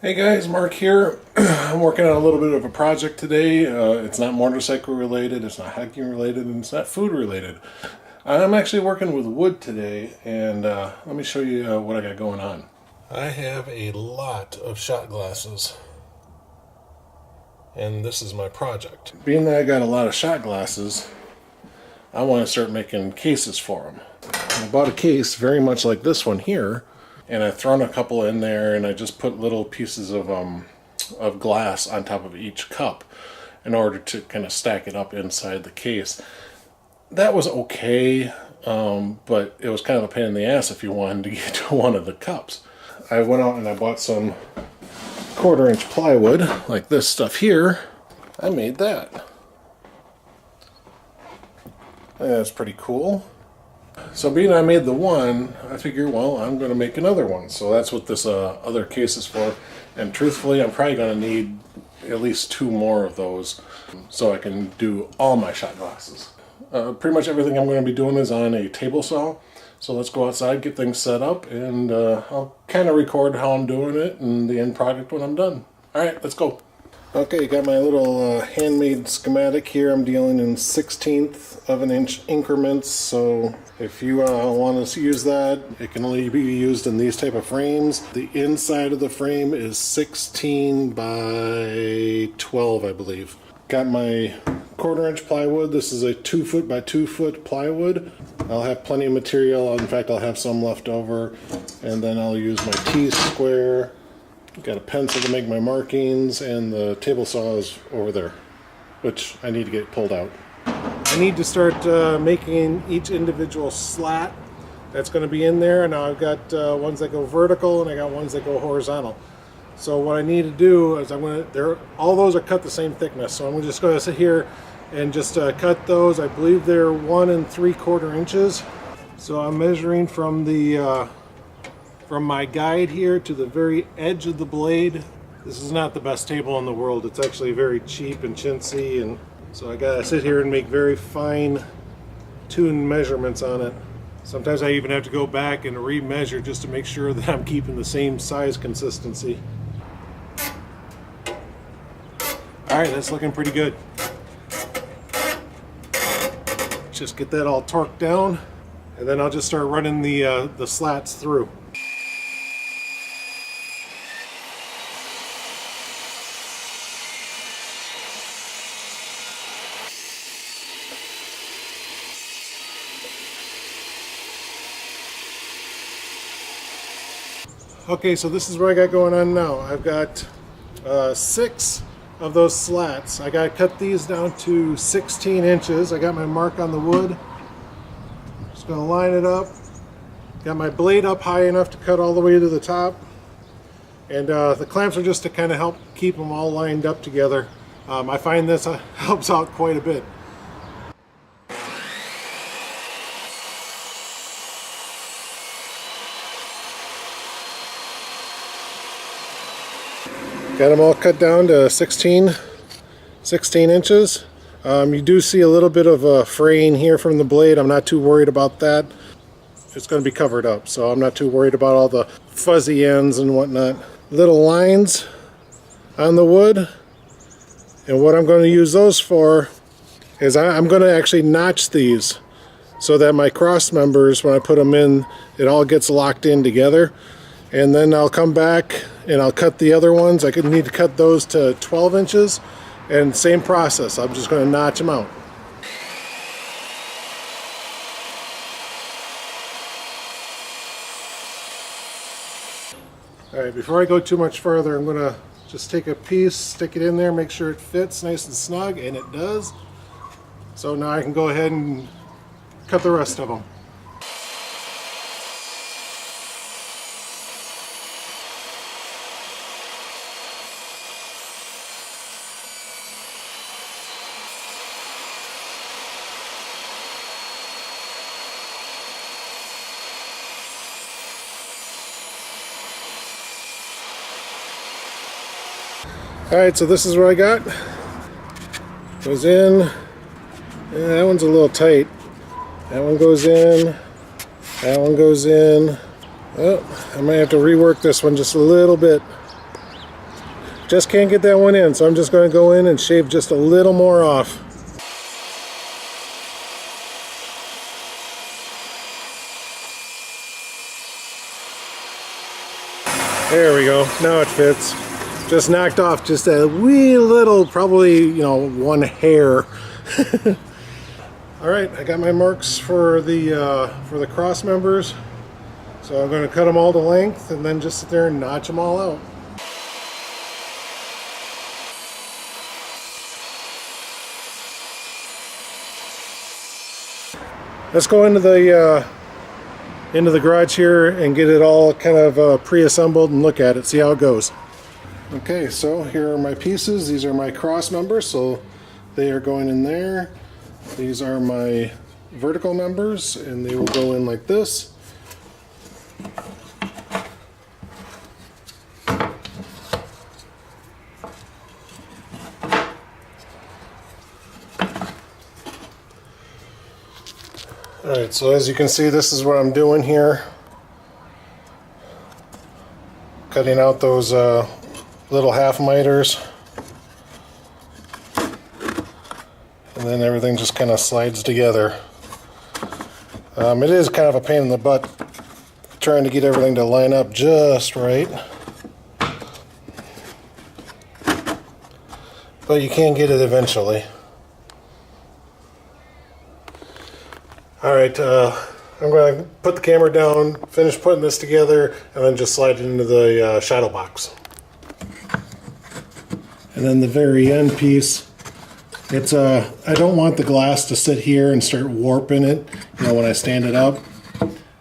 Hey guys, Mark here. I'm working on a little bit of a project today. It's not motorcycle related, it's not hiking related, and it's not food related. I'm actually working with wood today, and let me show you what I got going on. I have a lot of shot glasses, and this is my project. Being that I got a lot of shot glasses, I want to start making cases for them. I bought a case very much like this one here, and I've thrown a couple in there, and I just put little pieces of glass on top of each cup in order to kind of stack it up inside the case. That was okay, but it was kind of a pain in the ass if you wanted to get to one of the cups. I went out and I bought some 1/4-inch plywood, like this stuff here. I made that. That's pretty cool. So being I made the one, I figure, well, I'm going to make another one. So that's what this other case is for. And truthfully, I'm probably going to need at least 2 more of those so I can do all my shot glasses. Pretty much everything I'm going to be doing is on a table saw. So let's go outside, get things set up, and I'll kind of record how I'm doing it and the end product when I'm done. All right, let's go. Okay, got my little handmade schematic here. I'm dealing in 1/16 of an inch increments, so if you want to use that, it can only be used in these type of frames. The inside of the frame is 16 by 12, I believe. Got my 1/4-inch plywood. This is a 2 foot by 2 foot plywood. I'll have plenty of material. In fact, I'll have some left over, and then I'll use my T-square. Got a pencil to make my markings, and the table saw is over there, which I need to get pulled out. I need to start making each individual slat that's going to be in there. Now I've got ones that go vertical and I got ones that go horizontal. So what I need to do is all those are cut the same thickness. So I'm just going to sit here and just cut those. I believe they're 1 3/4 inches. So I'm measuring from my guide here to the very edge of the blade. This is not the best table in the world. It's actually very cheap and chintzy, and so I gotta sit here and make very fine tuned measurements on it. Sometimes I even have to go back and re-measure just to make sure that I'm keeping the same size consistency. Alright, that's looking pretty good. Just get that all torqued down, and then I'll just start running the slats through. Okay, so this is what I got going on now. I've got 6 of those slats. I got to cut these down to 16 inches. I got my mark on the wood. Just going to line it up. Got my blade up high enough to cut all the way to the top. And the clamps are just to kind of help keep them all lined up together. I find this helps out quite a bit. Got them all cut down to 16 inches. You do see a little bit of a fraying here from the blade. I'm not too worried about that. It's going to be covered up, so I'm not too worried about all the fuzzy ends and whatnot. Little lines on the wood, and what I'm going to use those for is I'm going to actually notch these so that my cross members, when I put them in, it all gets locked in together. And then I'll come back and I'll cut the other ones. I could need to cut those to 12 inches, and same process. I'm just going to notch them out. Alright, before I go too much further, I'm going to just take a piece, stick it in there, make sure it fits nice and snug, and it does. So now I can go ahead and cut the rest of them. Alright, so this is what I got. Goes in. Yeah, that one's a little tight. That one goes in. That one goes in. Oh, I might have to rework this one just a little bit. Just can't get that one in, so I'm just going to go in and shave just a little more off. There we go, now it fits. Just knocked off just a wee little, probably, you know, one hair. All right, I got my marks for the cross members. So I'm going to cut them all to length and then just sit there and notch them all out. Let's go into the garage here and get it all kind of pre-assembled and look at it, see how it goes. Okay, so here are my pieces. These are my cross members, so they are going in there. These are my vertical members, and they will go in like this. Alright, so as you can see, this is what I'm doing here. Cutting out those little half miters. And then everything just kind of slides together. It is kind of a pain in the butt trying to get everything to line up just right. But you can get it eventually. Alright, I'm going to put the camera down, finish putting this together, and then just slide it into the shadow box. And then the very end piece, it's I don't want the glass to sit here and start warping it, you know, when I stand it up.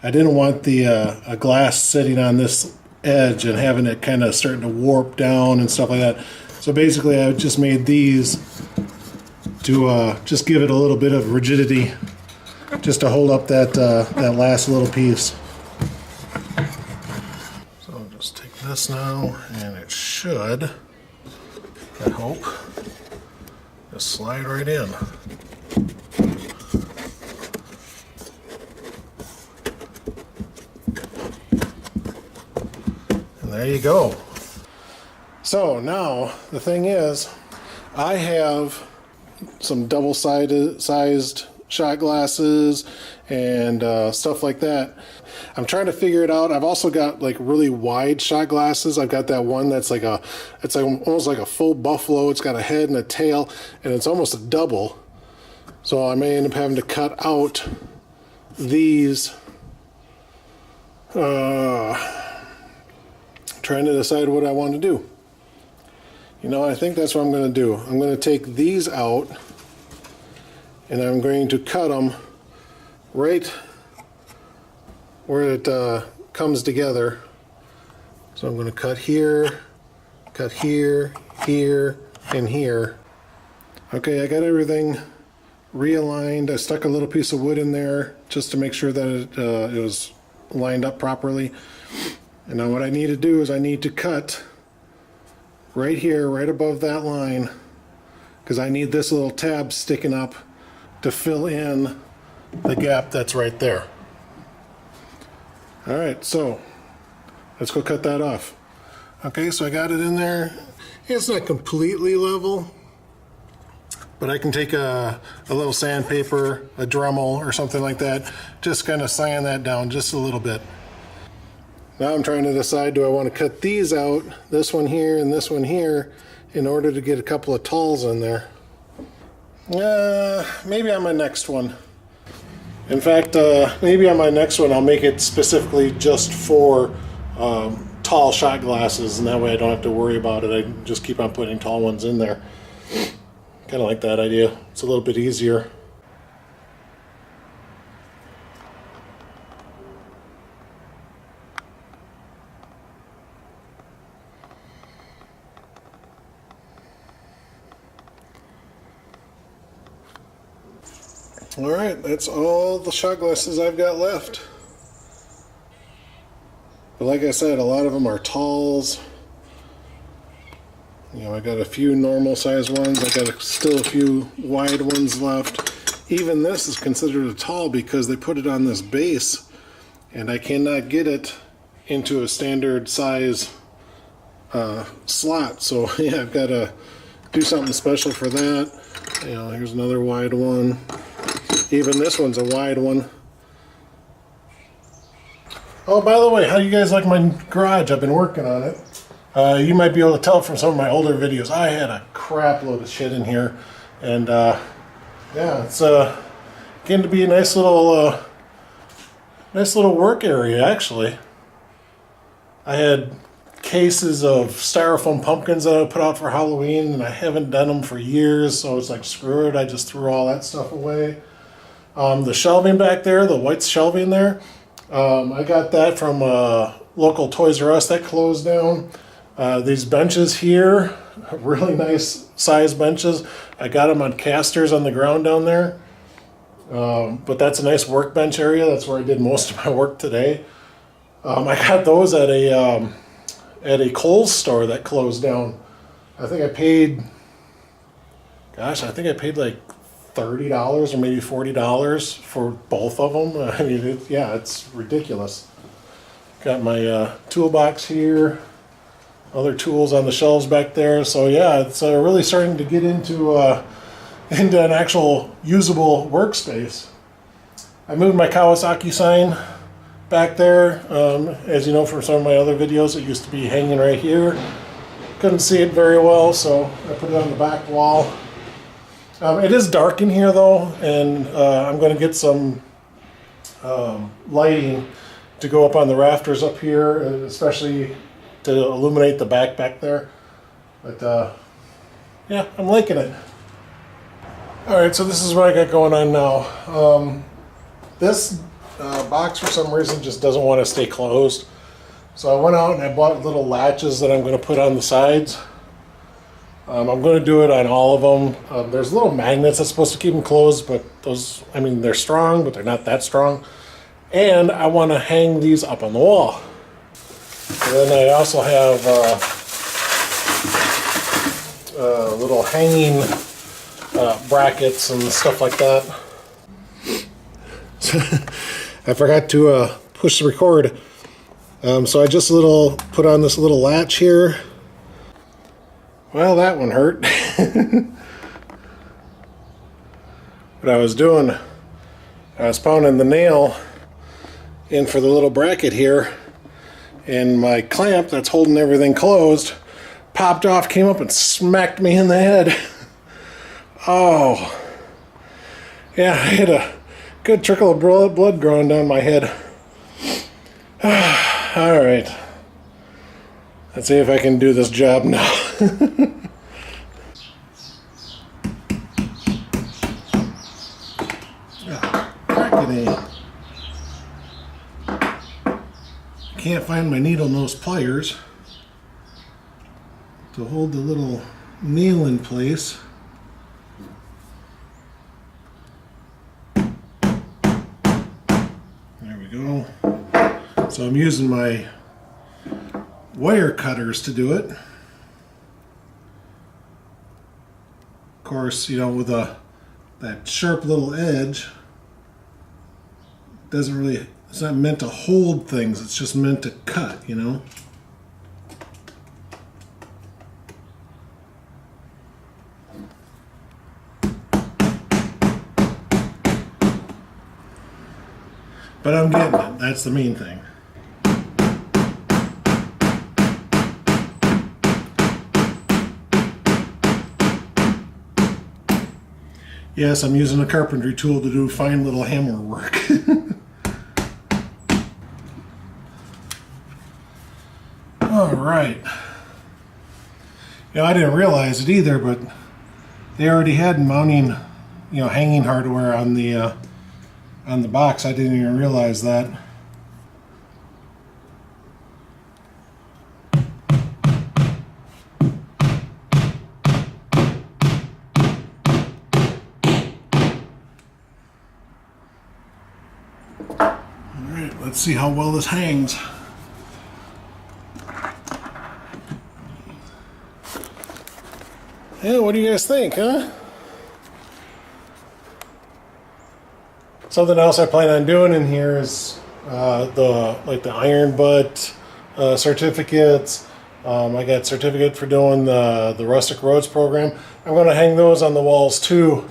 I didn't want the a glass sitting on this edge and having it kind of starting to warp down and stuff like that. So basically I just made these to just give it a little bit of rigidity, just to hold up that that last little piece. So I'll just take this now, and it should, I hope, just slide right in. And there you go. So now the thing is, I have some double-sized shot glasses and stuff like that. I'm trying to figure it out. I've also got like really wide shot glasses. I've got that one that's like it's like almost like a full buffalo. It's got a head and a tail, and it's almost a double. So I may end up having to cut out these. Trying to decide what I want to do. You know, I think that's what I'm going to do. I'm going to take these out, and I'm going to cut them right where it comes together. So I'm going to cut here, here, and here. Okay, I got everything realigned. I stuck a little piece of wood in there just to make sure that it was lined up properly. And now what I need to do is I need to cut right here, right above that line, because I need this little tab sticking up to fill in the gap that's right there. Alright, so let's go cut that off. Okay, so I got it in there. It's not completely level, but I can take a little sandpaper, a Dremel or something like that, just kind of sand that down just a little bit. Now I'm trying to decide, do I want to cut these out, this one here and this one here, in order to get a couple of talls in there. Maybe on my next one. In fact, maybe on my next one I'll make it specifically just for tall shot glasses, and that way I don't have to worry about it. I can just keep on putting tall ones in there. Kind of like that idea. It's a little bit easier. Alright, that's all the shot glasses I've got left. But like I said, a lot of them are talls. You know, I got a few normal size ones. I got still a few wide ones left. Even this is considered a tall because they put it on this base, and I cannot get it into a standard size slot. So yeah, I've got to do something special for that. You know, here's another wide one. Even this one's a wide one. Oh, by the way, how do you guys like my garage? I've been working on it. You might be able to tell from some of my older videos, I had a crap load of shit in here. And yeah, it's getting to be a nice little work area, actually. I had cases of styrofoam pumpkins that I put out for Halloween, and I haven't done them for years, so it's like, screw it, I just threw all that stuff away. The shelving back there, the white shelving there, I got that from local Toys R Us that closed down. These benches here, really nice size benches. I got them on casters on the ground down there. But that's a nice workbench area. That's where I did most of my work today. I got those at a Kohl's store that closed down. I think I paid, gosh, I think I paid like $30 or maybe $40 for both of them. I mean, yeah, it's ridiculous. Got my toolbox here, other tools on the shelves back there. So yeah, it's really starting to get into an actual usable workspace. I moved my Kawasaki sign back there. As you know from some of my other videos, it used to be hanging right here. Couldn't see it very well, so I put it on the back wall. It is dark in here though, and I'm going to get some lighting to go up on the rafters up here, especially to illuminate the back there. But yeah, I'm liking it. Alright, so this is what I got going on now. This box for some reason just doesn't want to stay closed. So I went out and I bought little latches that I'm going to put on the sides. I'm going to do it on all of them. There's little magnets that's supposed to keep them closed, but those, I mean, they're strong, but they're not that strong. And I want to hang these up on the wall. And then I also have little hanging brackets and stuff like that. I forgot to push the record. So I just put on this little latch here. Well, that one hurt. What I was doing, I was pounding the nail in for the little bracket here, and my clamp that's holding everything closed popped off, came up and smacked me in the head. Oh. Yeah, I had a good trickle of blood growing down my head. Alright. Let's see if I can do this job now. Can't find my needle nose pliers to hold the little nail in place. There we go. So I'm using my wire cutters to do it. Of course, you know, with that sharp little edge, doesn't really, it's not meant to hold things, it's just meant to cut, you know. But I'm getting it, that's the main thing. Yes, I'm using a carpentry tool to do fine little hammer work. Alright. You know, I didn't realize it either, but they already had mounting, you know, hanging hardware on the box. I didn't even realize that. Alright, let's see how well this hangs. Yeah, what do you guys think, huh? Something else I plan on doing in here is the iron butt certificates, I got a certificate for doing the Rustic Roads program. I'm going to hang those on the walls too,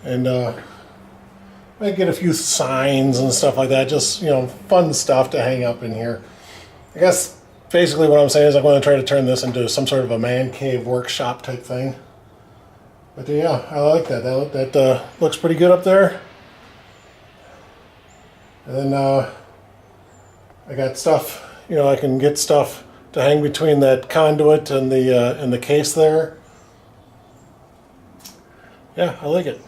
and might get a few signs and stuff like that. Just, you know, fun stuff to hang up in here. I guess basically what I'm saying is I'm going to try to turn this into some sort of a man cave workshop type thing. But yeah, I like that. That looks pretty good up there. And then I got stuff, you know, I can get stuff to hang between that conduit and the case there. Yeah, I like it.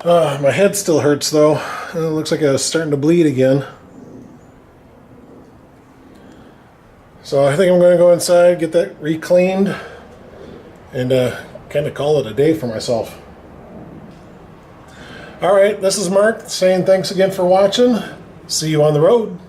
My head still hurts though. It looks like I was starting to bleed again. So I think I'm going to go inside, get that re-cleaned, and kind of call it a day for myself. Alright, this is Mark saying thanks again for watching. See you on the road.